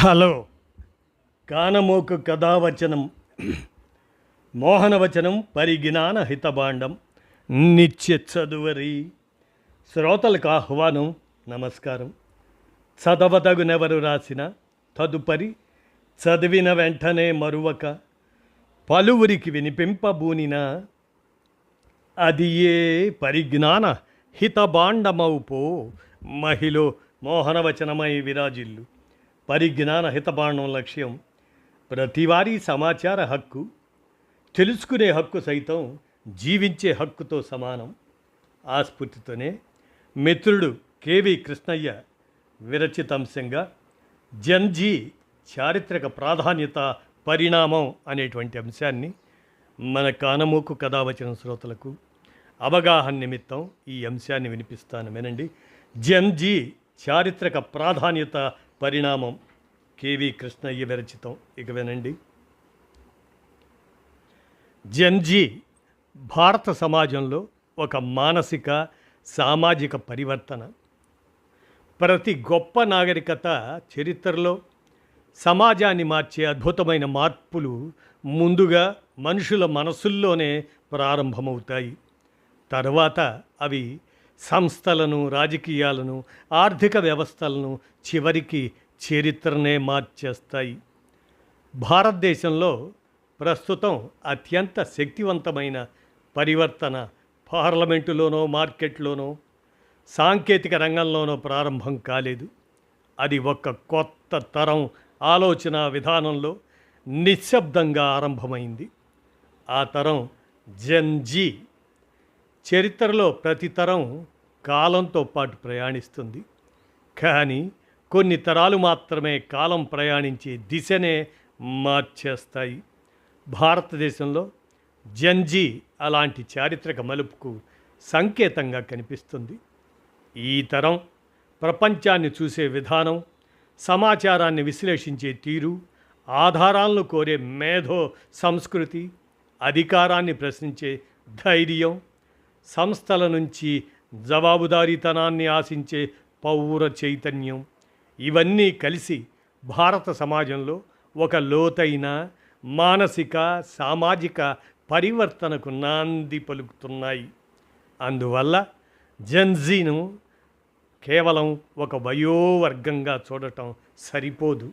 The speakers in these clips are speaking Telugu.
హలో. కానమోకు కథావచనం మోహనవచనం పరిజ్ఞాన హితభాండం నిత్య చదువరి. శ్రోతలకు ఆహ్వానం, నమస్కారం. చదవదగునెవరు రాసిన తదుపరి చదివిన వెంటనే మరువక పలువురికి వినిపింపబూనిన అది ఏ పరిజ్ఞాన హితభాండమౌపో మహిళ మోహనవచనమై విరాజిల్లు. పరిజ్ఞాన హితభాండం లక్ష్యం ప్రతివారీ సమాచార హక్కు, తెలుసుకునే హక్కు సైతం జీవించే హక్కుతో సమానం. ఆ స్ఫూర్తితోనే మిత్రుడు కెవి కృష్ణయ్య విరచితాంశంగా జన్జీ చారిత్రక ప్రాధాన్యత పరిణామం అనేటువంటి అంశాన్ని మన కానమోకు కథావచన శ్రోతలకు అవగాహన నిమిత్తం ఈ అంశాన్ని వినిపిస్తాను, వినండి. జన్జీ చారిత్రక ప్రాధాన్యత పరిణామం, కెవి కృష్ణయ్య విరచితం. ఇక వినండి. జన్జీ భారత సమాజంలో ఒక మానసిక సామాజిక పరివర్తన. ప్రతి గొప్ప నాగరికత చరిత్రలో సమాజాన్ని మార్చే అద్భుతమైన మార్పులు ముందుగా మనుషుల మనసుల్లోనే ప్రారంభమవుతాయి. తర్వాత అవి సంస్థలను, రాజకీయాలను, ఆర్థిక వ్యవస్థలను, చివరికి చరిత్రనే మార్చేస్తాయి. భారతదేశంలో ప్రస్తుతం అత్యంత శక్తివంతమైన పరివర్తన పార్లమెంటులోనో, మార్కెట్లోనో, సాంకేతిక రంగంలోనో ప్రారంభం కాలేదు. అది ఒక కొత్త తరం ఆలోచన విధానంలో నిశ్శబ్దంగా ఆరంభమైంది. ఆ తరం జన్జీ. చరిత్రలో ప్రతి తరం కాలంతో పాటు ప్రయాణిస్తుంది, కానీ కొన్ని తరాలు మాత్రమే కాలం ప్రయాణించే దిశనే మార్చేస్తాయి. భారతదేశంలో జన్జీ అలాంటి చారిత్రక మలుపుకు సంకేతంగా కనిపిస్తుంది. ఈ తరం ప్రపంచాన్ని చూసే విధానం, సమాచారాన్ని విశ్లేషించే తీరు, ఆధారాలను కోరే మేధో సంస్కృతి, అధికారాన్ని ప్రశ్నించే ధైర్యం, సంస్థల నుంచి జవాబుదారీతనాన్ని ఆశించే పౌర చైతన్యం, ఇవన్నీ కలిసి భారత సమాజంలో ఒక లోతైన మానసిక సామాజిక పరివర్తనకు నాంది పలుకుతున్నాయి. అందువల్ల జన్జీను కేవలం ఒక వయోవర్గంగా చూడటం సరిపోదు.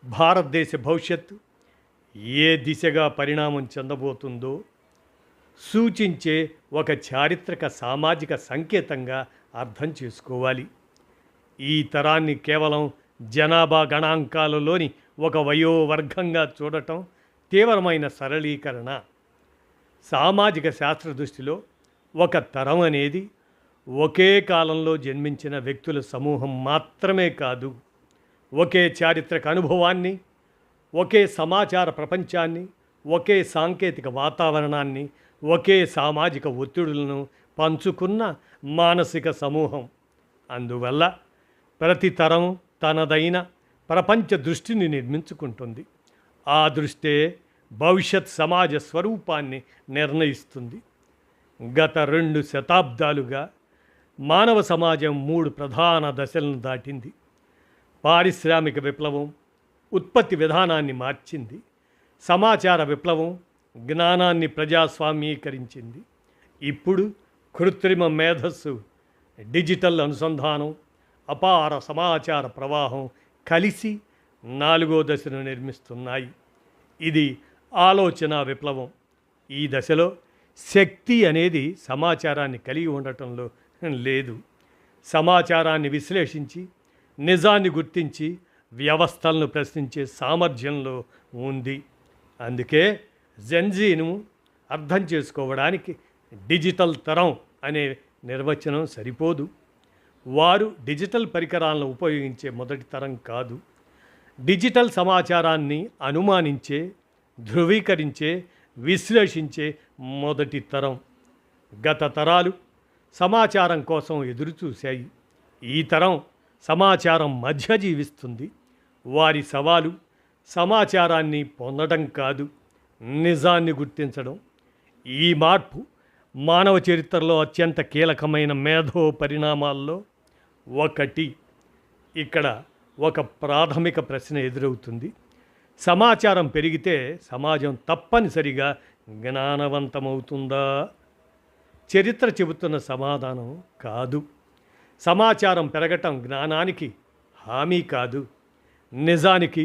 భారతదేశ భవిష్యత్తు ఏ దిశగా పరిణామం చెందబోతుందో సూచించే ఒక చారిత్రక సామాజిక సంకేతంగా అర్థం చేసుకోవాలి. ఈ తరాన్ని కేవలం జనాభా గణాంకాలలోని ఒక వయోవర్గంగా చూడటం తీవ్రమైన సరళీకరణ. సామాజిక శాస్త్ర దృష్టిలో ఒక తరం అనేది ఒకే కాలంలో జన్మించిన వ్యక్తుల సమూహం మాత్రమే కాదు. ఒకే చారిత్రక అనుభవాన్ని, ఒకే సమాచార ప్రపంచాన్ని, ఒకే సాంకేతిక వాతావరణాన్ని, ఒకే సామాజిక ఒత్తిడులను పంచుకున్న మానసిక సమూహం. అందువల్ల ప్రతి తరం తనదైన ప్రపంచ దృష్టిని నిర్మించుకుంటుంది. ఆ దృష్టే భవిష్యత్ సమాజ స్వరూపాన్ని నిర్ణయిస్తుంది. గత 2 శతాబ్దాలుగా మానవ సమాజం 3 ప్రధాన దశలను దాటింది. పారిశ్రామిక విప్లవం ఉత్పత్తి విధానాన్ని మార్చింది. సమాచార విప్లవం జ్ఞానాన్ని ప్రజాస్వామీకరించింది. ఇప్పుడు కృత్రిమ మేధస్సు, డిజిటల్ అనుసంధానం, అపార సమాచార ప్రవాహం కలిసి 4వ దశను నిర్మిస్తున్నాయి. ఇది ఆలోచన విప్లవం. ఈ దశలో శక్తి అనేది సమాచారాన్ని కలిగి ఉండటంలో లేదు. సమాచారాన్ని విశ్లేషించి, నిజాన్ని గుర్తించి, వ్యవస్థలను ప్రశ్నించే సామర్థ్యంలో ఉంది. అందుకే జన్జీను అర్థం చేసుకోవడానికి డిజిటల్ తరం అనే నిర్వచనం సరిపోదు. వారు డిజిటల్ పరికరాలను ఉపయోగించే మొదటి తరం కాదు. డిజిటల్ సమాచారాన్ని అనుమానించే, ధృవీకరించే, విశ్లేషించే మొదటి తరం. గత తరాలు సమాచారం కోసం ఎదురుచూశాయి. ఈ తరం సమాచారం మధ్య జీవిస్తుంది. వారి సవాలు సమాచారాన్ని పొందడం కాదు, నిజాన్ని గుర్తించడం. ఈ మార్పు మానవ చరిత్రలో అత్యంత కీలకమైన మేధో పరిణామాల్లో ఒకటి. ఇక్కడ ఒక ప్రాథమిక ప్రశ్న ఎదురవుతుంది. సమాచారం పెరిగితే సమాజం తప్పనిసరిగా జ్ఞానవంతమవుతుందా? చరిత్ర చెబుతున్న సమాధానం కాదు. సమాచారం పెరగటం జ్ఞానానికి హామీ కాదు. నిజానికి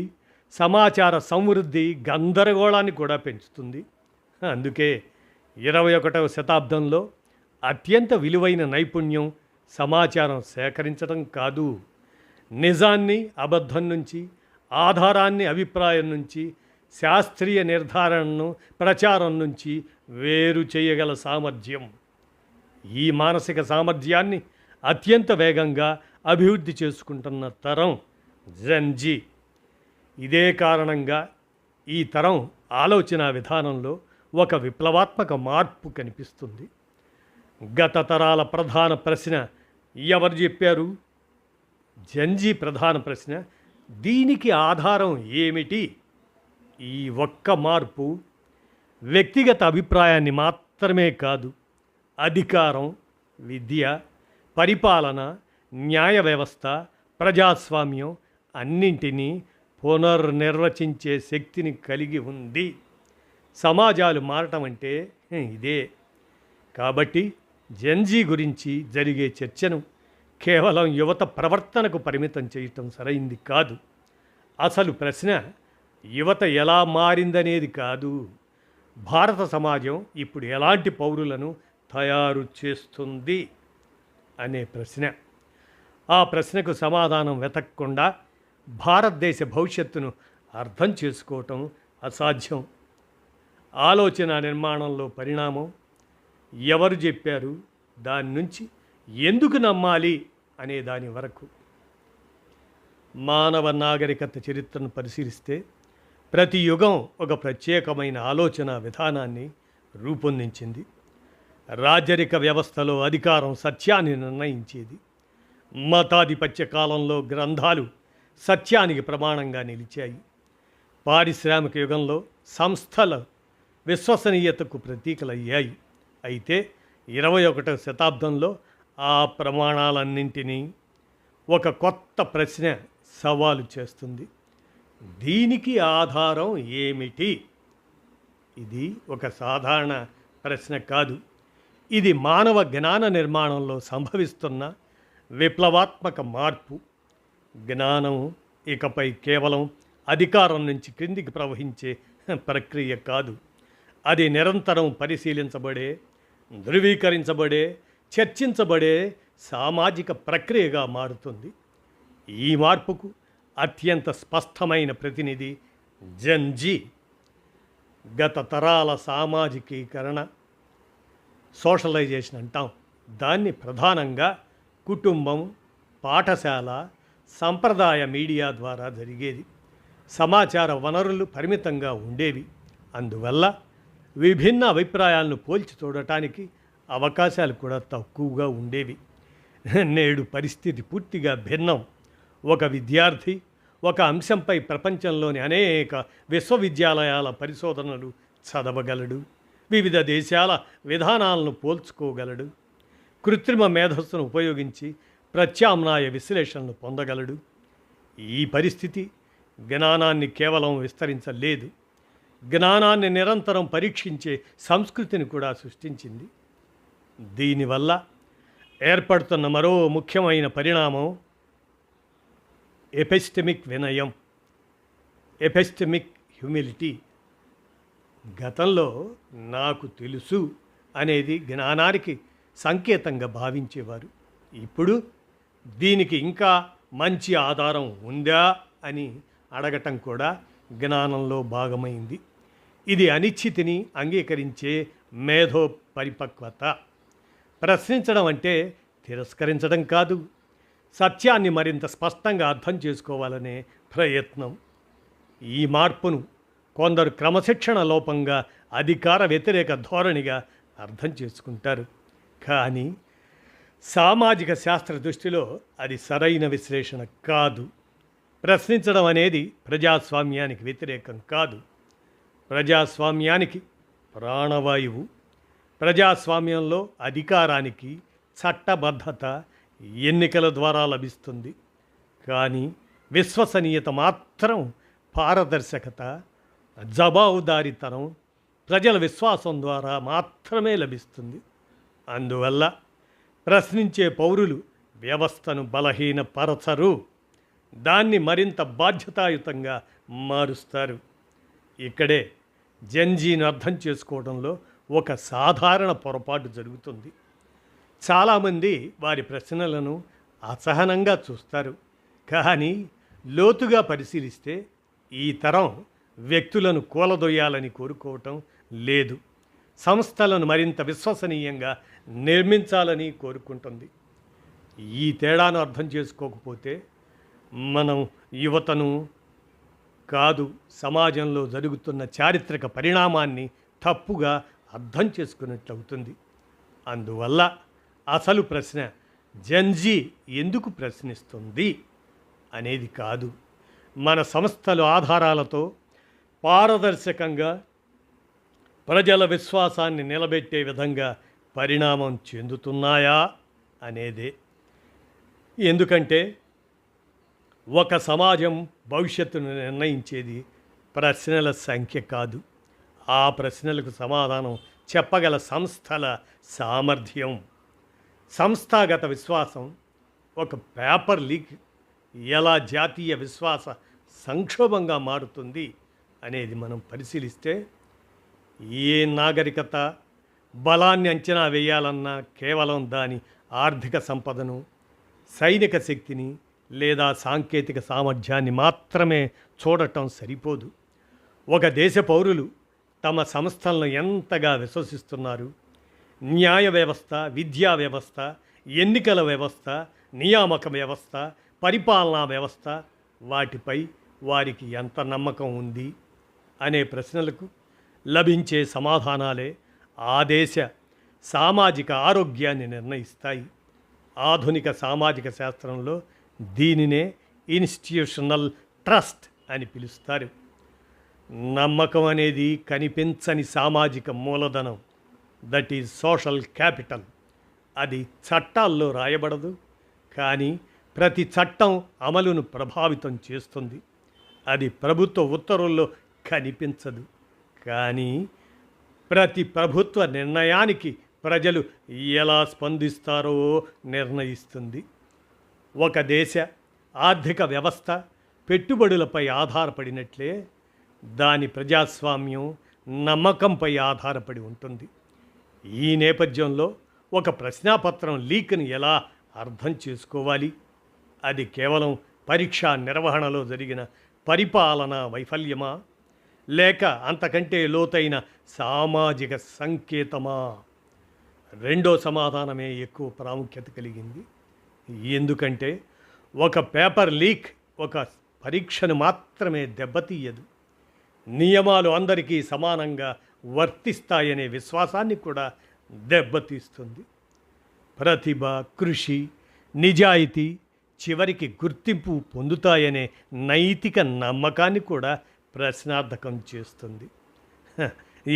సమాచార సమృద్ధి గందరగోళాన్ని కూడా పెంచుతుంది. అందుకే 21వ శతాబ్దంలో అత్యంత విలువైన నైపుణ్యం సమాచారం సేకరించడం కాదు, నిజాన్ని అబద్ధం నుంచి, ఆధారాన్ని అభిప్రాయం నుంచి, శాస్త్రీయ నిర్ధారణను ప్రచారం నుంచి వేరు చేయగల సామర్థ్యం. ఈ మానసిక సామర్థ్యాన్ని అత్యంత వేగంగా అభివృద్ధి చేసుకుంటున్న తరం జెన్జీ. ఇదే కారణంగా ఈ తరం ఆలోచన విధానంలో ఒక విప్లవాత్మక మార్పు కనిపిస్తుంది. గత తరాల ప్రధాన ప్రశ్న ఎవరు చెప్పారు? జెన్జీ ప్రధాన ప్రశ్న దీనికి ఆధారం ఏమిటి? ఈ ఒక్క మార్పు వ్యక్తిగత అభిప్రాయాన్ని మాత్రమే కాదు, అధికారం, విద్య, పరిపాలన, న్యాయ వ్యవస్థ, ప్రజాస్వామ్యం అన్నింటినీ పునర్నిర్వచించే శక్తిని కలిగి ఉంది. సమాజాలు మారటం అంటే ఇదే. కాబట్టి జెన్జీ గురించి జరిగే చర్చను కేవలం యువత ప్రవర్తనకు పరిమితం చేయటం సరైంది కాదు. అసలు ప్రశ్న యువత ఎలా మారిందనేది కాదు, భారత సమాజం ఇప్పుడు ఎలాంటి పౌరులను తయారు చేస్తుంది అనే ప్రశ్న. ఆ ప్రశ్నకు సమాధానం వెతకకుండా భారతదేశ భవిష్యత్తును అర్థం చేసుకోవటం అసాధ్యం. ఆలోచన నిర్మాణంలో పరిణామం, ఎవరు చెప్పారు, దాని నుంచి ఎందుకు నమ్మాలి అనే దాని వరకు. మానవ నాగరికత చరిత్రను పరిశీలిస్తే ప్రతి యుగం ఒక ప్రత్యేకమైన ఆలోచన విధానాన్ని రూపొందించింది. రాజరిక వ్యవస్థలో అధికారం సత్యాన్ని నిర్ణయించేది. మతాధిపత్య కాలంలో గ్రంథాలు సత్యానికి ప్రమాణంగా నిలిచాయి. పారిశ్రామిక యుగంలో సంస్థల విశ్వసనీయతకు ప్రతీకలయ్యాయి. అయితే 21వ శతాబ్దంలో ఆ ప్రమాణాలన్నింటినీ ఒక కొత్త ప్రశ్న సవాలు చేస్తుంది. దీనికి ఆధారం ఏమిటి? ఇది ఒక సాధారణ ప్రశ్న కాదు. ఇది మానవ జ్ఞాన నిర్మాణంలో సంభవిస్తున్న విప్లవాత్మక మార్పు. జ్ఞానం ఇకపై కేవలం అధికారం నుంచి క్రిందికి ప్రవహించే ప్రక్రియ కాదు. అది నిరంతరం పరిశీలించబడే, ధృవీకరించబడే, చర్చించబడే సామాజిక ప్రక్రియగా మారుతుంది. ఈ మార్పుకు అత్యంత స్పష్టమైన ప్రతినిధి జెన్జీ. గత తరాల సామాజికీకరణ, సోషలైజేషన్ అంటాం. దాన్ని ప్రధానంగా కుటుంబం, పాఠశాల, సంప్రదాయ మీడియా ద్వారా జరిగేది. సమాచార వనరులు పరిమితంగా ఉండేవి. అందువల్ల విభిన్న అభిప్రాయాలను పోల్చి చూడటానికి అవకాశాలు కూడా తక్కువగా ఉండేవి. నేడు పరిస్థితి పూర్తిగా భిన్నం. ఒక విద్యార్థి ఒక అంశంపై ప్రపంచంలోని అనేక విశ్వవిద్యాలయాల పరిశోధనలు చదవగలడు. వివిధ దేశాల విధానాలను పోల్చుకోగలడు. కృత్రిమ మేధస్సును ఉపయోగించి ప్రత్యామ్నాయ విశ్లేషణలు పొందగలడు. ఈ పరిస్థితి జ్ఞానాన్ని కేవలం విస్తరించలేదు, జ్ఞానాన్ని నిరంతరం పరీక్షించే సంస్కృతిని కూడా సృష్టించింది. దీనివల్ల ఏర్పడుతున్న మరో ముఖ్యమైన పరిణామం ఎపిస్టెమిక్ వినయం, ఎపిస్టెమిక్ హ్యూమిలిటీ. గతంలో నాకు తెలుసు అనేది జ్ఞానానికి సంకేతంగా భావించేవారు. ఇప్పుడు దీనికి ఇంకా మంచి ఆధారం ఉందా అని అడగటం కూడా జ్ఞానంలో భాగమైంది. ఇది అనిశ్చితిని అంగీకరించే మేధో పరిపక్వత. ప్రశ్నించడం అంటే తిరస్కరించడం కాదు, సత్యాన్ని మరింత స్పష్టంగా అర్థం చేసుకోవాలనే ప్రయత్నం. ఈ మార్పును కొందరు క్రమశిక్షణ లోపంగా, అధికార వ్యతిరేక ధోరణిగా అర్థం చేసుకుంటారు. కానీ సామాజిక శాస్త్ర దృష్టిలో అది సరైన విశ్లేషణ కాదు. ప్రశ్నించడం అనేది ప్రజాస్వామ్యానికి వ్యతిరేకం కాదు, ప్రజాస్వామ్యానికి ప్రాణవాయువు. ప్రజాస్వామ్యంలో అధికారానికి చట్టబద్ధత ఎన్నికల ద్వారా లభిస్తుంది. కానీ విశ్వసనీయత మాత్రం పారదర్శకత, జవాబుదారీతనం, ప్రజల విశ్వాసం ద్వారా మాత్రమే లభిస్తుంది. అందువల్ల ప్రశ్నించే పౌరులు వ్యవస్థను బలహీనపరచరు, దాన్ని మరింత బాధ్యతాయుతంగా మారుస్తారు. ఇక్కడే జెన్జీని అర్థం చేసుకోవడంలో ఒక సాధారణ పొరపాటు జరుగుతుంది. చాలామంది వారి ప్రశ్నలను అసహనంగా చూస్తారు, కానీ లోతుగా పరిశీలిస్తే ఈ తరం వ్యక్తులను కూలదొయ్యాలని కోరుకోవటం లేదు, సంస్థలను మరింత విశ్వసనీయంగా నిర్మించాలని కోరుకుంటుంది. ఈ తేడాను అర్థం చేసుకోకపోతే మనం యువతను కాదు, సమాజంలో జరుగుతున్న చారిత్రక పరిణామాన్ని తప్పుగా అర్థం చేసుకున్నట్లవుతుంది. అందువల్ల అసలు ప్రశ్న జెన్జీ ఎందుకు ప్రశ్నిస్తుంది అనేది కాదు, మన సంస్థలు ఆధారాలతో పారదర్శకంగా ప్రజల విశ్వాసాన్ని నిలబెట్టే విధంగా పరిణామం చెందుతున్నాయా అనేదే. ఎందుకంటే ఒక సమాజం భవిష్యత్తును నిర్ణయించేది ప్రశ్నల సంఖ్య కాదు, ఆ ప్రశ్నలకు సమాధానం చెప్పగల సంస్థల సామర్థ్యం. సంస్థాగత విశ్వాసం, ఒక పేపర్ లీక్ ఎలా జాతీయ విశ్వాస సంక్షోభంగా మారుతుంది అనేది మనం పరిశీలిస్తే, ఏ నాగరికత బలాన్ని అంచనా వేయాలన్నా కేవలం దాని ఆర్థిక సంపదను, సైనిక శక్తిని లేదా సాంకేతిక సామర్థ్యాన్ని మాత్రమే చూడటం సరిపోదు. ఒక దేశ పౌరులు తమ సంస్థలను ఎంతగా విశ్వసిస్తున్నారు, న్యాయ వ్యవస్థ, విద్యా వ్యవస్థ, ఎన్నికల వ్యవస్థ, నియామక వ్యవస్థ, పరిపాలనా వ్యవస్థ, వాటిపై వారికి ఎంత నమ్మకం ఉంది అనే ప్రశ్నలకు లభించే సమాధానాలే ఆ దేశ సామాజిక ఆరోగ్యాన్ని నిర్ణయిస్తాయి. ఆధునిక సామాజిక శాస్త్రంలో దీనినే ఇన్స్టిట్యూషనల్ ట్రస్ట్ అని పిలుస్తారు. నమ్మకం అనేది కనిపించని సామాజిక మూలధనం, దట్ ఈజ్ సోషల్ క్యాపిటల్. అది చట్టాల్లో రాయబడదు, కానీ ప్రతి చట్టం అమలును ప్రభావితం చేస్తుంది. అది ప్రభుత్వ ఉత్తర్వుల్లో కనిపించదు, కానీ ప్రతి ప్రభుత్వ నిర్ణయానికి ప్రజలు ఎలా స్పందిస్తారో నిర్ణయిస్తుంది. ఒక దేశ ఆర్థిక వ్యవస్థ పెట్టుబడులపై ఆధారపడినట్లే దాని ప్రజాస్వామ్యం నమ్మకంపై ఆధారపడి ఉంటుంది. ఈ నేపథ్యంలో ఒక ప్రశ్నాపత్రం లీక్ని ఎలా అర్థం చేసుకోవాలి? అది కేవలం పరీక్షా నిర్వహణలో జరిగిన పరిపాలనా వైఫల్యమా, లేక అంతకంటే లోతైన సామాజిక సంకేతమా? రెండో సమాధానమే ఎక్కువ ప్రాముఖ్యత కలిగింది. ఎందుకంటే ఒక పేపర్ లీక్ ఒక పరీక్షను మాత్రమే దెబ్బతీయదు, నియమాలు అందరికీ సమానంగా వర్తిస్తాయనే విశ్వాసాన్ని కూడా దెబ్బతీస్తుంది. ప్రతిభ, కృషి, నిజాయితీ చివరికి గుర్తింపు పొందుతాయనే నైతిక నమ్మకాన్ని కూడా ప్రశ్నార్థకం చేస్తుంది.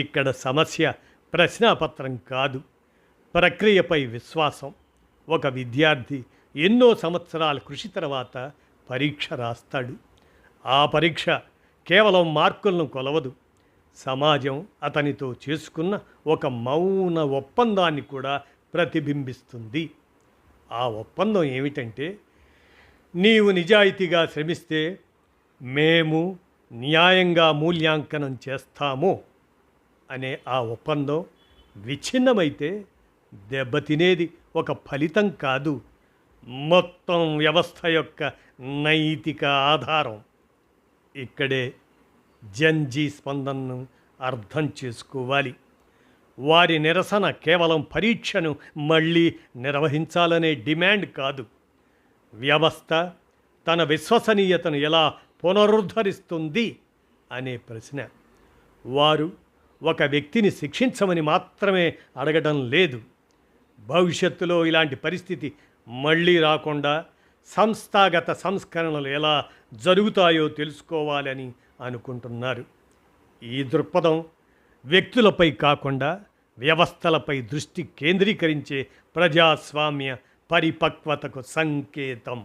ఇక్కడ సమస్య ప్రశ్నాపత్రం కాదు, ప్రక్రియపై విశ్వాసం. ఒక విద్యార్థి ఎన్నో సంవత్సరాల కృషి తర్వాత పరీక్ష రాస్తాడు. ఆ పరీక్ష కేవలం మార్కులను కొలవదు, సమాజం అతనితో చేసుకున్న ఒక మౌన ఒప్పందాన్ని కూడా ప్రతిబింబిస్తుంది. ఆ ఒప్పందం ఏమిటంటే, నీవు నిజాయితీగా శ్రమిస్తే మేము న్యాయంగా మూల్యాంకనం చేస్తాము అనే ఆ ఒప్పందం విచ్ఛిన్నమైతే దెబ్బతినేది ఒక ఫలితం కాదు, మొత్తం వ్యవస్థ యొక్క నైతిక ఆధారం. ఇక్కడే జెన్జీ స్పందనను అర్థం చేసుకోవాలి. వారి నిరసన కేవలం పరీక్షను మళ్ళీ నిర్వహించాలనే డిమాండ్ కాదు, వ్యవస్థ తన విశ్వసనీయతను ఎలా పునరుద్ధరిస్తుంది అనే ప్రశ్న. వారు ఒక వ్యక్తిని శిక్షించమని మాత్రమే అడగడం లేదు, భవిష్యత్తులో ఇలాంటి పరిస్థితి మళ్ళీ రాకుండా సంస్థాగత సంస్కరణలు ఎలా జరుగుతాయో తెలుసుకోవాలని అనుకుంటున్నారు. ఈ దృక్పథం వ్యక్తులపై కాకుండా వ్యవస్థలపై దృష్టి కేంద్రీకరించే ప్రజాస్వామ్య పరిపక్వతకు సంకేతం.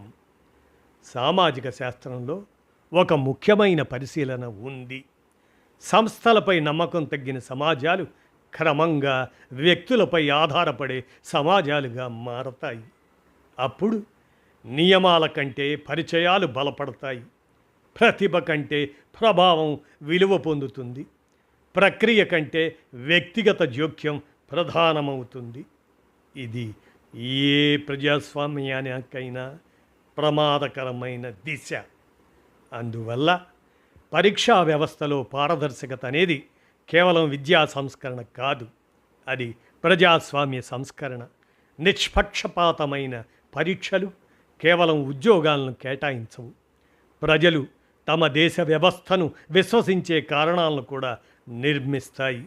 సామాజిక శాస్త్రంలో ఒక ముఖ్యమైన పరిశీలన ఉంది. సంస్థలపై నమ్మకం తగ్గిన సమాజాలు క్రమంగా వ్యక్తులపై ఆధారపడే సమాజాలుగా మారతాయి. అప్పుడు నియమాల కంటే పరిచయాలు బలపడతాయి. ప్రతిభ కంటే ప్రభావం విలువ పొందుతుంది. ప్రక్రియ కంటే వ్యక్తిగత జోక్యం ప్రధానమవుతుంది. ఇది ఏ ప్రజాస్వామ్యానికైనా ప్రమాదకరమైన దిశ. అందువల్ల పరీక్షా వ్యవస్థలో పారదర్శకత అనేది కేవలం విద్యా సంస్కరణ కాదు, అది ప్రజాస్వామ్య సంస్కరణ. నిష్పక్షపాతమైన పరీక్షలు కేవలం ఉద్యోగాలను కేటాయించవు, ప్రజలు తమ దేశ వ్యవస్థను విశ్వసించే కారణాలను కూడా నిర్మిస్తాయి.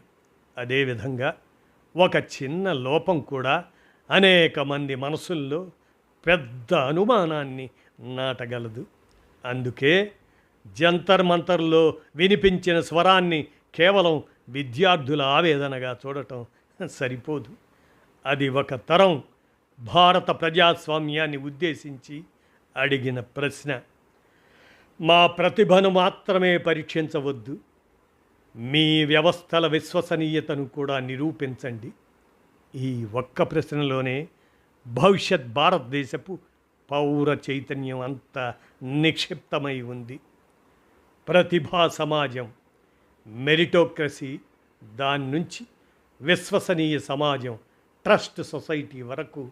అదేవిధంగా ఒక చిన్న లోపం కూడా అనేక మంది మనసుల్లో పెద్ద అనుమానాన్ని నాటగలదు. అందుకే జంతర్ మంతర్లో వినిపించిన స్వరాన్ని కేవలం విద్యార్థుల ఆవేదనగా చూడటం సరిపోదు. అది ఒక తరం భారత ప్రజాస్వామ్యాన్ని ఉద్దేశించి అడిగిన ప్రశ్న. మా ప్రతిభను మాత్రమే పరీక్షించవద్దు, మీ వ్యవస్థల విశ్వసనీయతను కూడా నిరూపించండి. ఈ ఒక్క ప్రశ్నలోనే భవిష్యత్ భారతదేశపు పౌర చైతన్యం అంతా నిక్షిప్తమై ఉంది. ప్రతిభా సమాజం, మెరిటోక్రసీ, దాని నుంచి విశ్వసనీయ సమాజం, ట్రస్ట్ సొసైటీ వరకు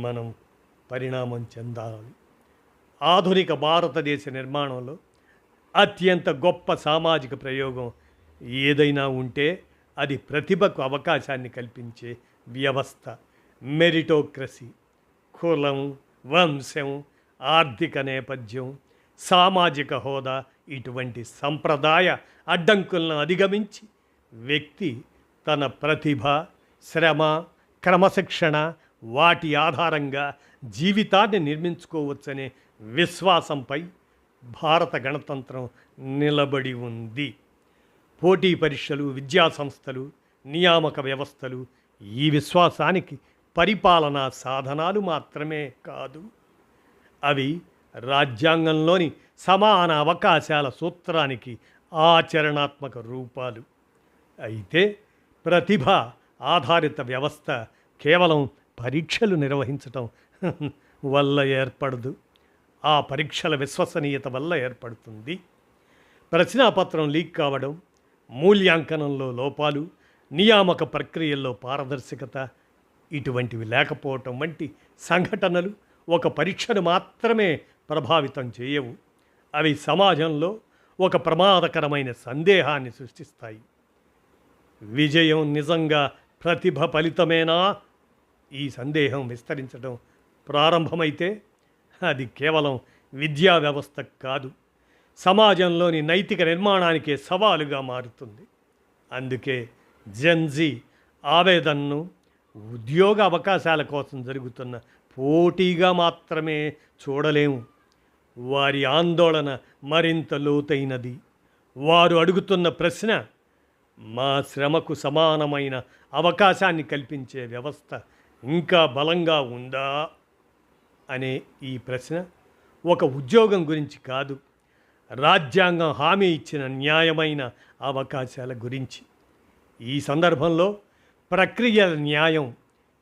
మనం పరిణామం చెందాలి. ఆధునిక భారతదేశ నిర్మాణంలో అత్యంత గొప్ప సామాజిక ప్రయోగం ఏదైనా ఉంటే అది ప్రతిభకు అవకాశాన్ని కల్పించే వ్యవస్థ. మెరిటోక్రసీ. కులం, వంశం, ఆర్థిక నేపథ్యం, సామాజిక హోదా ఇటువంటి సంప్రదాయ అడ్డంకులను అధిగమించి వ్యక్తి తన ప్రతిభ, శ్రమ, క్రమశిక్షణ వాటి ఆధారంగా జీవితాన్ని నిర్మించుకోవచ్చనే విశ్వాసంపై భారత గణతంత్రం నిలబడి ఉంది. పోటీ పరీక్షలు, విద్యాసంస్థలు, నియామక వ్యవస్థలు ఈ విశ్వాసానికి పరిపాలనా సాధనాలు మాత్రమే కాదు, అవి రాజ్యాంగంలోని సమాన అవకాశాల సూత్రానికి ఆచరణాత్మక రూపాలు. అయితే ప్రతిభ ఆధారిత వ్యవస్థ కేవలం పరీక్షలు నిర్వహించటం వల్ల ఏర్పడదు, ఆ పరీక్షల విశ్వసనీయత వల్ల ఏర్పడుతుంది. ప్రశ్నాపత్రం లీక్ కావడం, మూల్యాంకనంలో లోపాలు, నియామక ప్రక్రియల్లో పారదర్శకత ఇటువంటివి లేకపోవటం వంటి సంఘటనలు ఒక పరీక్షను మాత్రమే ప్రభావితం చేయవు, అవి సమాజంలో ఒక ప్రమాదకరమైన సందేహాన్ని సృష్టిస్తాయి. విజయం నిజంగా ప్రతిభ ఫలితమేనా? ఈ సందేహం విస్తరించడం ప్రారంభమైతే అది కేవలం విద్యా వ్యవస్థ కాదు, సమాజంలోని నైతిక నిర్మాణానికే సవాలుగా మారుతుంది. అందుకే జెన్జీ ఆవేదనను ఉద్యోగ అవకాశాల కోసం జరుగుతున్న పోటీగా మాత్రమే చూడలేము. వారి ఆందోళన మరింత లోతైనది. వారు అడుగుతున్న ప్రశ్న, మా శ్రమకు సమానమైన అవకాశాన్ని కల్పించే వ్యవస్థ ఇంకా బలంగా ఉందా అనే ఈ ప్రశ్న ఒక ఉద్యోగం గురించి కాదు, రాజ్యాంగం హామీ ఇచ్చిన న్యాయమైన అవకాశాల గురించి. ఈ సందర్భంలో ప్రక్రియల న్యాయం,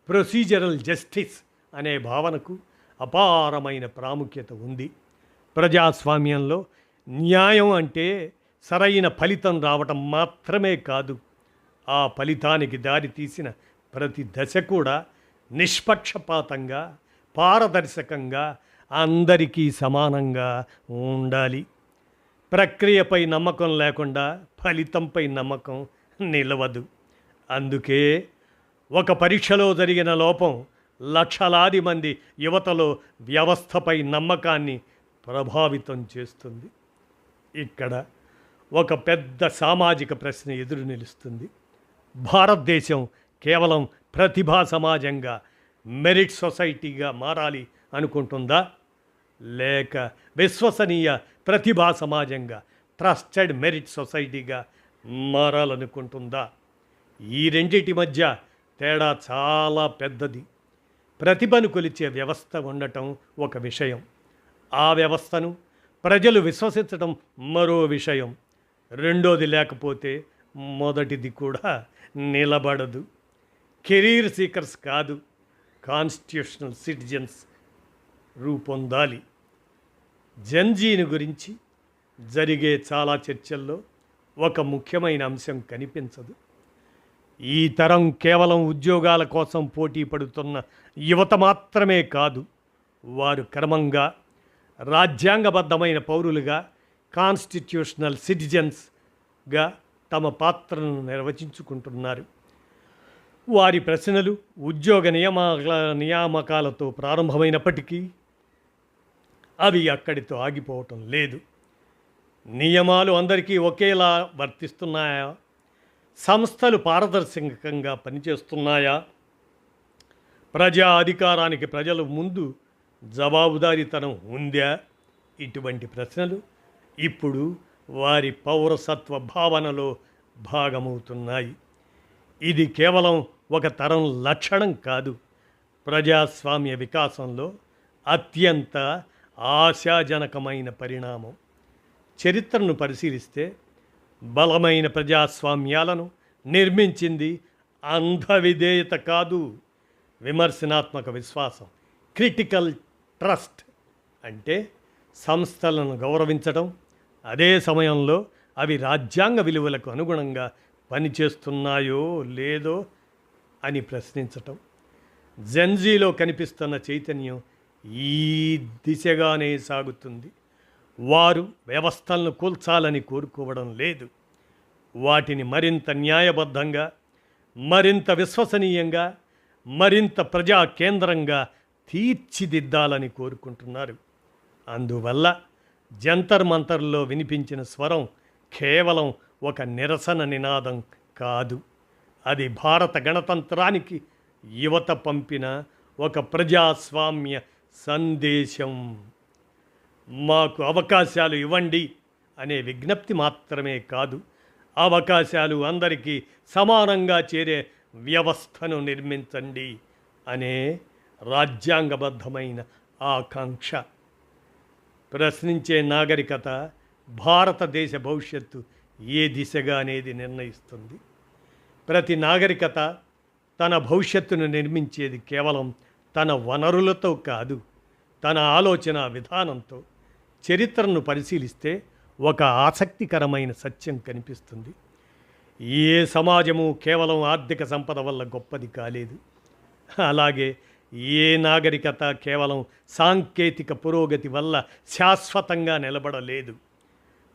ప్రొసీజరల్ జస్టిస్ అనే భావనకు అపారమైన ప్రాముఖ్యత ఉంది. ప్రజాస్వామ్యంలో న్యాయం అంటే సరైన ఫలితం రావటం మాత్రమే కాదు, ఆ ఫలితానికి దారితీసిన ప్రతి దశ కూడా నిష్పక్షపాతంగా, పారదర్శకంగా, అందరికీ సమానంగా ఉండాలి. ప్రక్రియపై నమ్మకం లేకుండా ఫలితంపై నమ్మకం నిలవదు. అందుకే ఒక పరీక్షలో జరిగిన లోపం లక్షలాది మంది యువతలో వ్యవస్థపై నమ్మకాన్ని ప్రభావితం చేస్తుంది. ఇక్కడ ఒక పెద్ద సామాజిక ప్రశ్న ఎదురు నిలుస్తుంది. భారతదేశం కేవలం ప్రతిభా సమాజంగా, మెరిట్ సొసైటీగా మారాలి అనుకుంటుందా, లేక విశ్వసనీయ ప్రతిభా సమాజంగా, ట్రస్టెడ్ మెరిట్ సొసైటీగా మారాలనుకుంటుందా? ఈ రెండిటి మధ్య తేడా చాలా పెద్దది. ప్రతిభను కొలిచే వ్యవస్థ ఉండటం ఒక విషయం, ఆ వ్యవస్థను ప్రజలు విశ్వసించడం మరో విషయం. రెండోది లేకపోతే మొదటిది కూడా నిలబడదు. కెరీర్ సీకర్స్ కాదు, కాన్స్టిట్యూషనల్ సిటిజన్స్ రూపొందాలి. జంజీని గురించి జరిగే చాలా చర్చల్లో ఒక ముఖ్యమైన అంశం కనిపించదు. ఈ తరం కేవలం ఉద్యోగాల కోసం పోటీ పడుతున్న యువత మాత్రమే కాదు, వారు క్రమంగా రాజ్యాంగబద్ధమైన పౌరులుగా, కాన్స్టిట్యూషనల్ సిటిజన్స్గా తమ పాత్రను నిర్వచించుకుంటున్నారు. వారి ప్రశ్నలు ఉద్యోగ నియామకాలతో ప్రారంభమైనప్పటికీ అవి అక్కడితో ఆగిపోవటం లేదు. నియమాలు అందరికీ ఒకేలా వర్తిస్తున్నాయా? సంస్థలు పారదర్శకంగా పనిచేస్తున్నాయా? ప్రజా అధికారానికి ప్రజల ముందు జవాబుదారీతనం ఉందా? ఇటువంటి ప్రశ్నలు ఇప్పుడు వారి పౌరసత్వ భావనలో భాగమవుతున్నాయి. ఇది కేవలం ఒక తరం లక్షణం కాదు, ప్రజాస్వామ్య వికాసంలో అత్యంత ఆశాజనకమైన పరిణామం. చరిత్రను పరిశీలిస్తే బలమైన ప్రజాస్వామ్యాలను నిర్మించింది అంధ విధేయత కాదు, విమర్శనాత్మక విశ్వాసం. క్రిటికల్ ట్రస్ట్ అంటే సంస్థలను గౌరవించడం, అదే సమయంలో అవి రాజ్యాంగ విలువలకు అనుగుణంగా పనిచేస్తున్నాయో లేదో అని ప్రశ్నించటం. జెన్జీలో కనిపిస్తున్న చైతన్యం ఈ దిశగానే సాగుతుంది. వారు వ్యవస్థలను కూల్చాలని కోరుకోవడం లేదు, వాటిని మరింత న్యాయబద్ధంగా, మరింత విశ్వసనీయంగా, మరింత ప్రజా కేంద్రంగా తీర్చిదిద్దాలని కోరుకుంటున్నారు. అందువల్ల జంతర్ మంతర్లో వినిపించిన స్వరం కేవలం ఒక నిరసన నినాదం కాదు, అది భారత గణతంత్రానికి యువత పంపిన ఒక ప్రజాస్వామ్య సందేశం. మాకు అవకాశాలు ఇవ్వండి అనే విజ్ఞప్తి మాత్రమే కాదు, అవకాశాలు అందరికీ సమానంగా చేరే వ్యవస్థను నిర్మించండి అనే రాజ్యాంగబద్ధమైన ఆకాంక్ష. ప్రశ్నించే నాగరికత భారతదేశ భవిష్యత్తు ఏ దిశగా అనేది నిర్ణయిస్తుంది. ప్రతి నాగరికత తన భవిష్యత్తును నిర్మించేది కేవలం తన వనరులతో కాదు, తన ఆలోచన విధానంతో. చరిత్రను పరిశీలిస్తే ఒక ఆసక్తికరమైన సత్యం కనిపిస్తుంది. ఏ సమాజము కేవలం ఆర్థిక సంపద వల్ల గొప్పది కాలేదు, అలాగే ఏ నాగరికత కేవలం సాంకేతిక పురోగతి వల్ల శాశ్వతంగా నిలబడలేదు.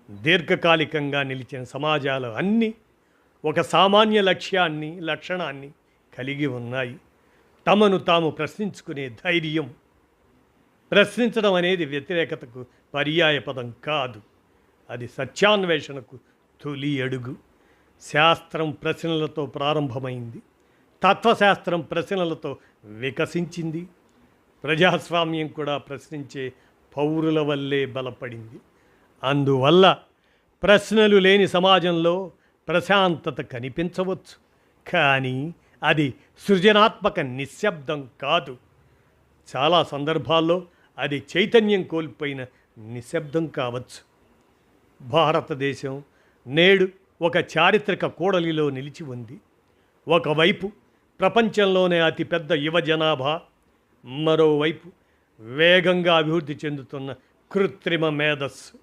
దీర్ఘకాలికంగా నిలిచిన సమాజాలు అన్నీ ఒక సామాన్య లక్షణాన్ని కలిగి ఉన్నాయి, తమను తాము ప్రశ్నించుకునే ధైర్యం. ప్రశ్నించడం అనేది వ్యతిరేకతకు పర్యాయపదం కాదు, అది సత్యాన్వేషణకు తొలి అడుగు. శాస్త్రం ప్రశ్నలతో ప్రారంభమైంది, తత్వశాస్త్రం ప్రశ్నలతో వికసించింది, ప్రజాస్వామ్యం కూడా ప్రశ్నించే పౌరుల వల్లే బలపడింది. అందువల్ల ప్రశ్నలు లేని సమాజంలో ప్రశాంతత కనిపించవచ్చు, కానీ అది సృజనాత్మక నిశ్శబ్దం కాదు. చాలా సందర్భాల్లో అది చైతన్యం కోల్పోయిన నిశ్శబ్దం కావచ్చు. భారతదేశం నేడు ఒక చారిత్రక కూడలిలో నిలిచి ఉంది. ఒకవైపు ప్రపంచంలోనే అతిపెద్ద యువ జనాభా, మరోవైపు వేగంగా అభివృద్ధి చెందుతున్న కృత్రిమ మేధస్సు,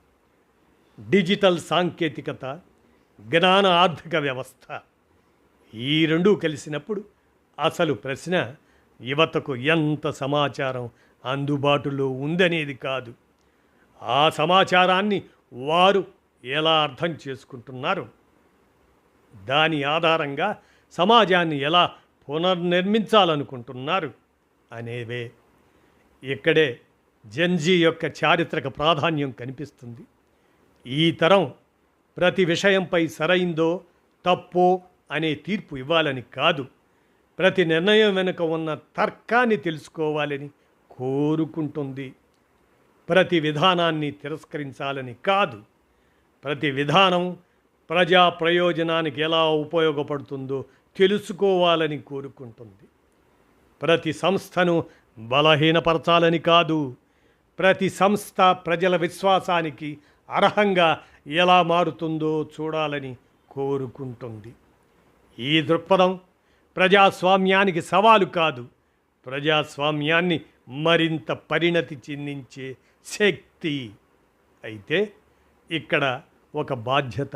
డిజిటల్ సాంకేతికత, జ్ఞాన ఆర్థిక వ్యవస్థ. ఈ రెండూ కలిసినప్పుడు అసలు ప్రశ్న యువతకు ఎంత సమాచారం అందుబాటులో ఉందనేది కాదు, ఆ సమాచారాన్ని వారు ఎలా అర్థం చేసుకుంటున్నారు, దాని ఆధారంగా సమాజాన్ని ఎలా పునర్నిర్మించాలనుకుంటున్నారు అనేవే. ఇక్కడే జెన్జీ యొక్క చారిత్రక ప్రాధాన్యం కనిపిస్తుంది. ఈ తరం ప్రతి విషయంపై సరైందో తప్పో అనే తీర్పు ఇవ్వాలని కాదు, ప్రతి నిర్ణయం వెనుక ఉన్న తర్కాన్ని తెలుసుకోవాలని కోరుకుంటుంది. ప్రతి విధానాన్ని తిరస్కరించాలని కాదు, ప్రతి విధానం ప్రజా ప్రయోజనానికి ఎలా ఉపయోగపడుతుందో తెలుసుకోవాలని కోరుకుంటుంది. ప్రతి సంస్థను బలహీనపరచాలని కాదు, ప్రతి సంస్థ ప్రజల విశ్వాసానికి అర్హంగా ఎలా మారుతుందో చూడాలని కోరుకుంటుంది. ఈ దృక్పథం ప్రజాస్వామ్యానికి సవాలు కాదు, ప్రజాస్వామ్యాన్ని మరింత పరిణతి చెందించే శక్తి. అయితే ఇక్కడ ఒక బాధ్యత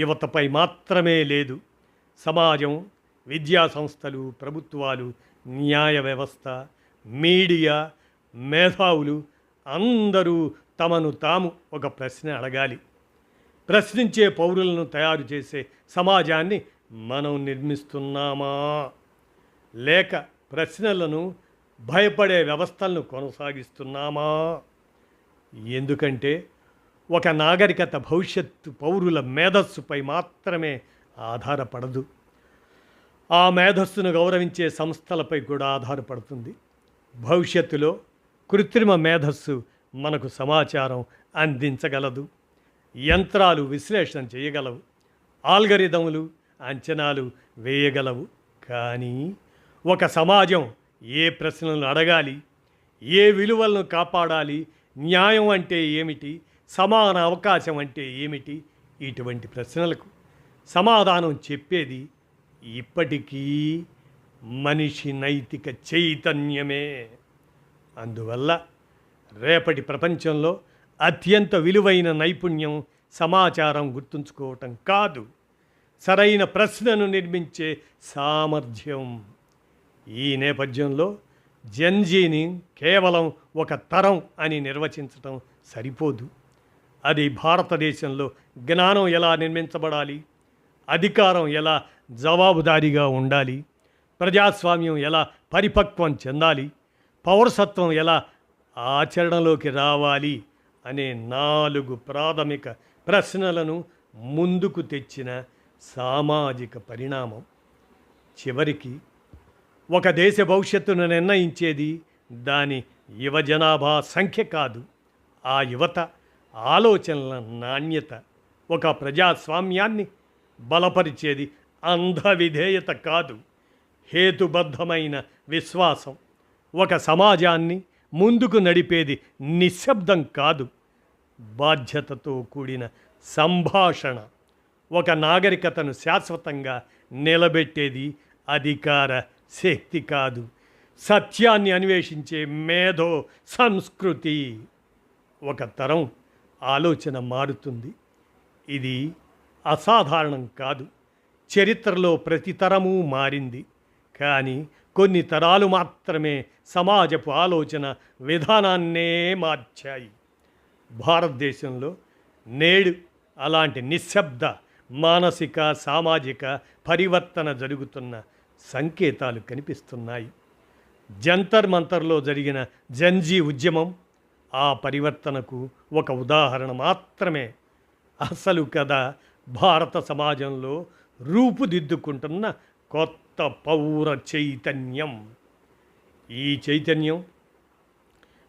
యువతపై మాత్రమే లేదు. సమాజం, విద్యా సంస్థలు, ప్రభుత్వాలు, న్యాయ వ్యవస్థ, మీడియా, మేధావులు అందరూ తమను తాము ఒక ప్రశ్న అడగాలి. ప్రశ్నించే పౌరులను తయారు చేసే సమాజాన్ని మనం నిర్మిస్తున్నామా, లేక ప్రశ్నలను భయపడే వ్యవస్థలను కొనసాగిస్తున్నామా? ఎందుకంటే ఒక నాగరికత భవిష్యత్తు పౌరుల మేధస్సుపై మాత్రమే ఆధారపడదు, ఆ మేధస్సును గౌరవించే సంస్థలపై కూడా ఆధారపడుతుంది. భవిష్యత్తులో కృత్రిమ మేధస్సు మనకు సమాచారం అందించగలదు, యంత్రాలు విశ్లేషణ చేయగలవు, ఆల్గరిథములు అంచనాలు వేయగలవు. కానీ ఒక సమాజం ఏ ప్రశ్నలను అడగాలి, ఏ విలువలను కాపాడాలి, న్యాయం అంటే ఏమిటి, సమాన అవకాశం అంటే ఏమిటి, ఇటువంటి ప్రశ్నలకు సమాధానం చెప్పేది ఇప్పటికీ మనిషి నైతిక చైతన్యమే. అందువల్ల రేపటి ప్రపంచంలో అత్యంత విలువైన నైపుణ్యం సమాచారం గుర్తుంచుకోవటం కాదు, సరైన ప్రశ్నను నిర్మించే సామర్థ్యం. ఈ నేపథ్యంలో జెన్జీని కేవలం ఒక తరం అని నిర్వచించటం సరిపోదు. అది భారతదేశంలో జ్ఞానం ఎలా నిర్మించబడాలి, అధికారం ఎలా జవాబుదారీగా ఉండాలి, ప్రజాస్వామ్యం ఎలా పరిపక్వం చెందాలి, పౌరసత్వం ఎలా ఆచరణలోకి రావాలి అనే 4 ప్రాథమిక ప్రశ్నలను ముందుకు తెచ్చిన సామాజిక పరిణామం. చివరికి ఒక దేశ భవిష్యత్తును నిర్ణయించేది దాని యువ జనాభా సంఖ్య కాదు, ఆ యువత ఆలోచనల నాణ్యత. ఒక ప్రజాస్వామ్యాన్ని బలపరిచేది అంధ విధేయత కాదు, హేతుబద్ధమైన విశ్వాసం. ఒక సమాజాన్ని ముందుకు నడిపేది నిశ్శబ్దం కాదు, బాధ్యతతో కూడిన సంభాషణ. ఒక నాగరికతను శాశ్వతంగా నిలబెట్టేది అధికార శక్తి కాదు, సత్యాన్ని అన్వేషించే మేధో సంస్కృతి. ఒక తరం ఆలోచన మారుతుంది, ఇది అసాధారణం కాదు. చరిత్రలో ప్రతి తరము మారింది, కానీ కొన్ని తరాలు మాత్రమే సమాజపు ఆలోచన విధానాన్నే మార్చాయి. భారతదేశంలో నేడు అలాంటి నిశ్శబ్ద మానసిక సామాజిక పరివర్తన జరుగుతున్న సంకేతాలు కనిపిస్తున్నాయి. జంతర్ మంతర్లో జరిగిన జన్జీ ఉద్యమం ఆ పరివర్తనకు ఒక ఉదాహరణ మాత్రమే. అసలు కథ భారత సమాజంలో రూపుదిద్దుకుంటున్న కొత్త పౌర చైతన్యం. ఈ చైతన్యం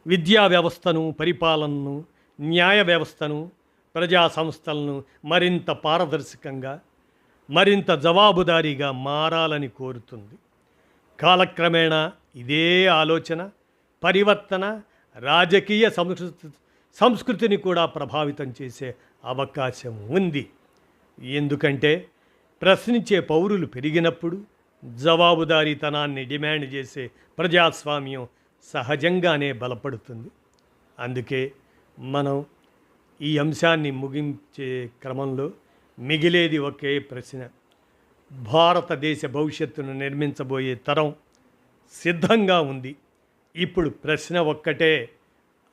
విద్యా వ్యవస్థను, పరిపాలనను, న్యాయ వ్యవస్థను, ప్రజా సంస్థలను మరింత పారదర్శకంగా, మరింత జవాబుదారీగా మారాలని కోరుతుంది. కాలక్రమేణా ఇదే ఆలోచన పరివర్తన రాజకీయ సంస్కృతిని కూడా ప్రభావితం చేసే అవకాశం ఉంది. ఎందుకంటే ప్రశ్నించే పౌరులు పెరిగినప్పుడు జవాబుదారీతనాన్ని డిమాండ్ చేసే ప్రజాస్వామ్యం సహజంగానే బలపడుతుంది. అందుకే మనం ఈ అంశాన్ని ముగించే క్రమంలో మిగిలేది ఒకే ప్రశ్న: భారతదేశ భవిష్యత్తును నిర్మించబోయే తరం సిద్ధంగా ఉంది. ఇప్పుడు ప్రశ్న ఒక్కటే,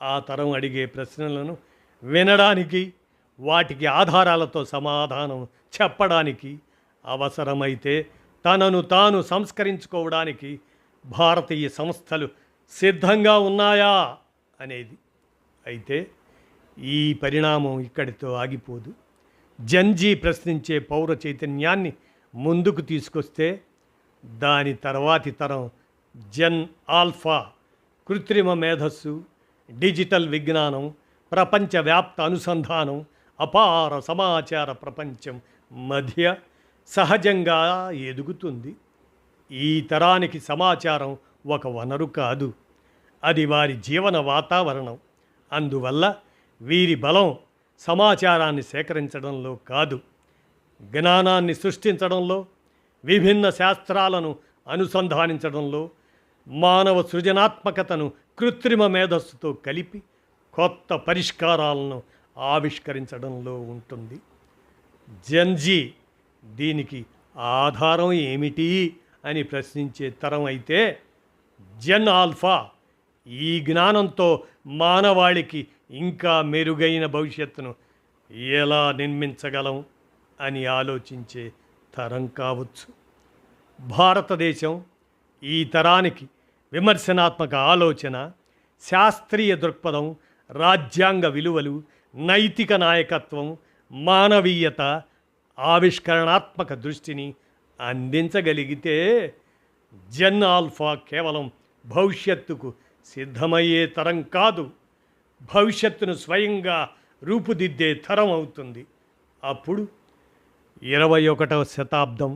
ఆ తరం అడిగే ప్రశ్నలను వినడానికి, వాటికి ఆధారాలతో సమాధానం చెప్పడానికి, అవసరమైతే తనను తాను సంస్కరించుకోవడానికి భారతీయ సంస్థలు సిద్ధంగా ఉన్నాయా అనేది. అయితే ఈ పరిణామం ఇక్కడితో ఆగిపోదు. జన్జీ ప్రశ్నించే పౌర చైతన్యాన్ని ముందుకు తీసుకొస్తే దాని తర్వాతి తరం జన్ ఆల్ఫా కృత్రిమ మేధస్సు, డిజిటల్ విజ్ఞానం, ప్రపంచవ్యాప్త అనుసంధానం, అపార సమాచార ప్రపంచం మధ్య సహజంగా ఎదుగుతుంది. ఈ తరానికి సమాచారం ఒక వనరు కాదు, అది వారి జీవన వాతావరణం. అందువల్ల వీరి బలం సమాచారాన్ని సేకరించడంలో కాదు, జ్ఞానాన్ని సృష్టించడంలో, విభిన్న శాస్త్రాలను అనుసంధానించడంలో, మానవ సృజనాత్మకతను కృత్రిమ మేధస్సుతో కలిపి కొత్త పరిష్కారాలను ఆవిష్కరించడంలో ఉంటుంది. జెన్జీ దీనికి ఆధారం ఏమిటి అని ప్రశ్నించే తరం అయితే, జెన్ ఆల్ఫా ఈ జ్ఞానంతో మానవాళికి ఇంకా మెరుగైన భవిష్యత్తును ఎలా నిర్మించగలం అని ఆలోచించే తరం కావచ్చు. భారతదేశం ఈ తరానికి విమర్శనాత్మక ఆలోచన, శాస్త్రీయ దృక్పథం, రాజ్యాంగ విలువలు, నైతిక నాయకత్వం, మానవీయత, ఆవిష్కరణాత్మక దృష్టిని అందించగలిగితే జెన్ ఆల్ఫా కేవలం భవిష్యత్తుకు సిద్ధమయ్యే తరం కాదు, భవిష్యత్తును స్వయంగా రూపుదిద్దే తరం అవుతుంది. అప్పుడు 21వ శతాబ్దం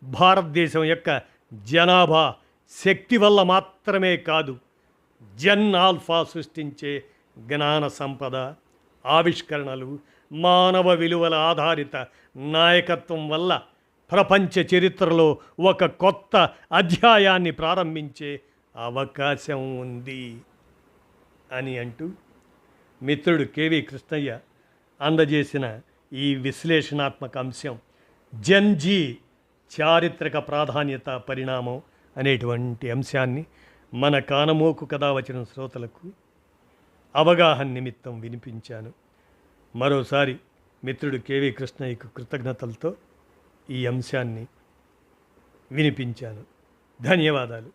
భారతదేశం యొక్క జనాభా శక్తి వల్ల మాత్రమే కాదు, జెన్ ఆల్ఫా సృష్టించే జ్ఞాన సంపద, ఆవిష్కరణలు, మానవ విలువల ఆధారిత నాయకత్వం వల్ల ప్రపంచ చరిత్రలో ఒక కొత్త అధ్యాయాన్ని ప్రారంభించే అవకాశం ఉంది అని అంటూ మిత్రుడు కేవి కృష్ణయ్య అందజేసిన ఈ విశ్లేషణాత్మక అంశం జెన్జీ చారిత్రక ప్రాధాన్యత పరిణామం అనేటువంటి అంశాన్ని మన కానమోకు కథ వచ్చిన శ్రోతలకు అవగాహన నిమిత్తం వినిపించాను. మరోసారి మిత్రుడు కేవి కృష్ణయ్యకు కృతజ్ఞతలతో ఈ అంశాన్ని వినిపించాను. ధన్యవాదాలు.